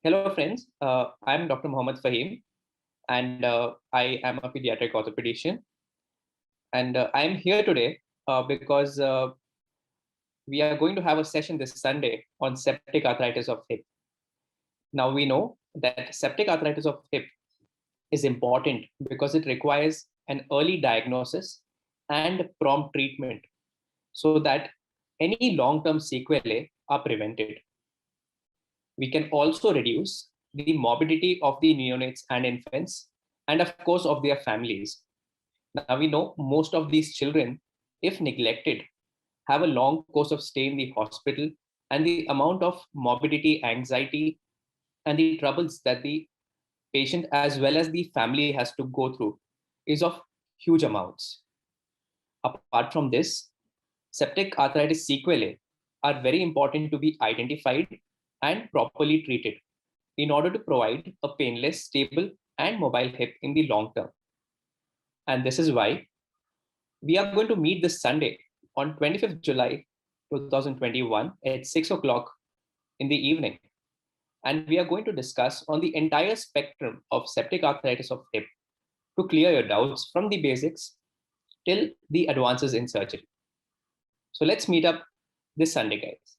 Hello, friends. I'm Dr. Mohammed Faheem, and I am a pediatric orthopedician. And I'm here today because we are going to have a session this Sunday on septic arthritis of hip. Now, we know that septic arthritis of hip is important because it requires an early diagnosis and prompt treatment so that any long-term sequelae are prevented. We can also reduce the morbidity of the neonates and infants, and of course of their families. Now we know most of these children, if neglected, have a long course of stay in the hospital, and the amount of morbidity, anxiety, and the troubles that the patient as well as the family has to go through is of huge amounts. Apart from this, septic arthritis sequelae are very important to be identified and properly treated in order to provide a painless, stable, and mobile hip in the long term. And this is why we are going to meet this Sunday on 25th July 2021 at 6 o'clock in the evening. And we are going to discuss on the entire spectrum of septic arthritis of hip to clear your doubts from the basics till the advances in surgery. So let's meet up this Sunday, guys.